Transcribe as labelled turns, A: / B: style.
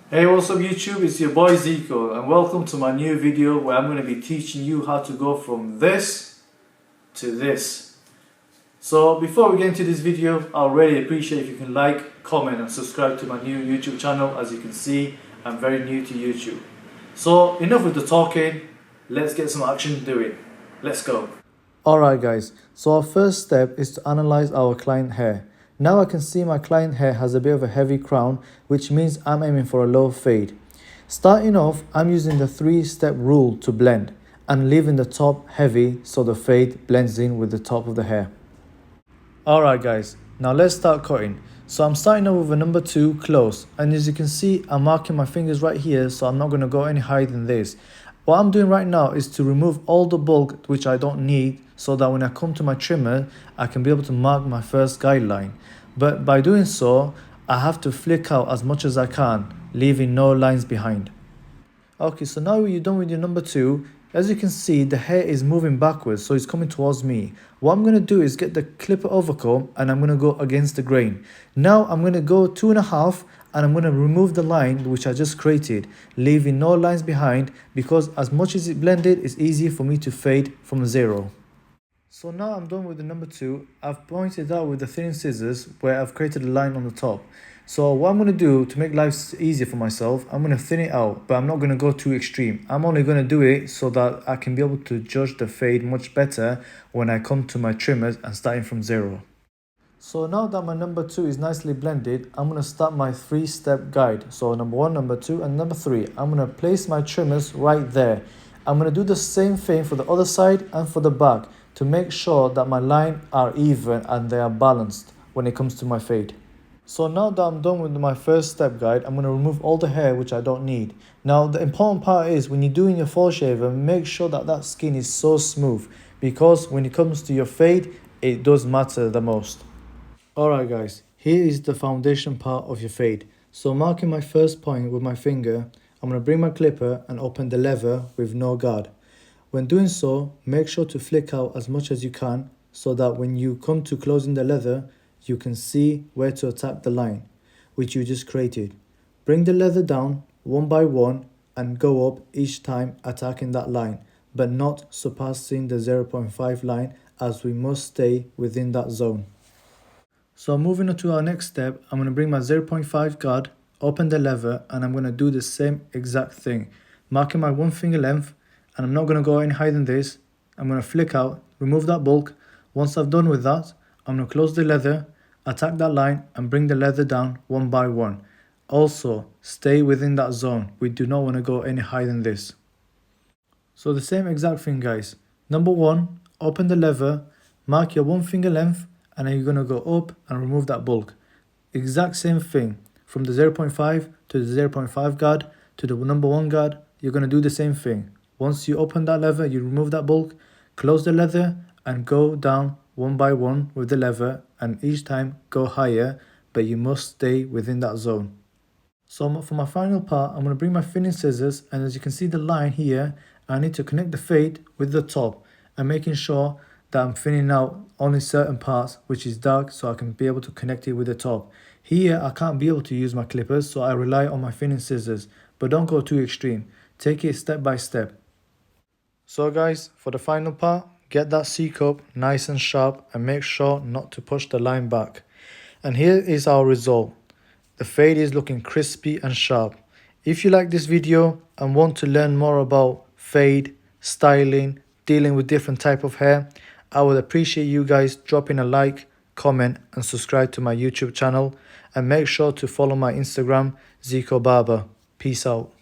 A: Hey, what's up YouTube? It's your boy Zico and welcome to my new video where I'm going to be teaching you how to go from this to this. So before we get into this video, I'll really appreciate if you can like, comment and subscribe to my new YouTube channel. As you can see, I'm very new to YouTube. So enough with the talking, let's get some action doing. Let's go. Alright guys, so our first step is to analyze our client hair. Now I can see my client hair has a bit of a heavy crown, which means I'm aiming for a low fade. Starting off, I'm using the 3-step rule to blend and leaving the top heavy so the fade blends in with the top of the hair. Alright guys, now let's start cutting. So I'm starting off with a number 2 close, and as you can see I'm marking my fingers right here, so I'm not going to go any higher than this. What I'm doing right now is to remove all the bulk which I don't need, so that when I come to my trimmer I can be able to mark my first guideline. But by doing so I have to flick out as much as I can, leaving no lines behind. Okay, so now you're done with your number 2. As you can see, the hair is moving backwards, so it's coming towards me. What I'm going to do is get the clipper overcomb and I'm going to go against the grain. Now I'm going to go 2.5 and I'm going to remove the line which I just created, leaving no lines behind, because as much as it blended, it's easy for me to fade from 0. So now I'm done with the number 2. I've pointed out with the thin scissors where I've created a line on the top. So what I'm going to do to make life easier for myself, I'm going to thin it out, but I'm not going to go too extreme. I'm only going to do it so that I can be able to judge the fade much better when I come to my trimmers and starting from 0. So now that my number 2 is nicely blended, I'm going to start my 3-step guide. So number 1, number 2 and number 3. I'm going to place my trimmers right there. I'm going to do the same thing for the other side and for the back to make sure that my lines are even and they are balanced when it comes to my fade. So now that I'm done with my first step guide, I'm going to remove all the hair which I don't need. Now the important part is when you're doing your fall shaver, make sure that that skin is so smooth, because when it comes to your fade, it does matter the most. Alright guys, here is the foundation part of your fade. So marking my first point with my finger, I'm going to bring my clipper and open the lever with no guard. When doing so, make sure to flick out as much as you can so that when you come to closing the leather, you can see where to attack the line which you just created. Bring the leather down one by one and go up each time attacking that line, but not surpassing the 0.5 line, as we must stay within that zone. So moving on to our next step, I'm going to bring my 0.5 guard, open the lever, and I'm going to do the same exact thing, marking my 1 finger length, and I'm not going to go any higher than this. I'm going to flick out, remove that bulk. Once I've done with that, I'm going to close the leather, attack that line and bring the leather down one by one. Also, stay within that zone. We do not want to go any higher than this. So the same exact thing guys. Number 1, open the lever, mark your 1 finger length, and then you're going to go up and remove that bulk. Exact same thing. From the 0.5 to the 0.5 guard to the number 1 guard, you're going to do the same thing. Once you open that lever, you remove that bulk, close the leather and go down one by one with the lever, and each time go higher, but you must stay within that zone. So for my final part, I'm going to bring my thinning scissors, and as you can see the line here, I need to connect the fade with the top and making sure that I'm thinning out only certain parts which is dark, so I can be able to connect it with the top. Here I can't be able to use my clippers, so I rely on my thinning scissors, but don't go too extreme. Take it step by step. So guys, for the final part, get that C-cup nice and sharp and make sure not to push the line back. And here is our result. The fade is looking crispy and sharp. If you like this video and want to learn more about fade, styling, dealing with different type of hair, I would appreciate you guys dropping a like, comment and subscribe to my YouTube channel, and make sure to follow my Instagram, Zico Barber. Peace out.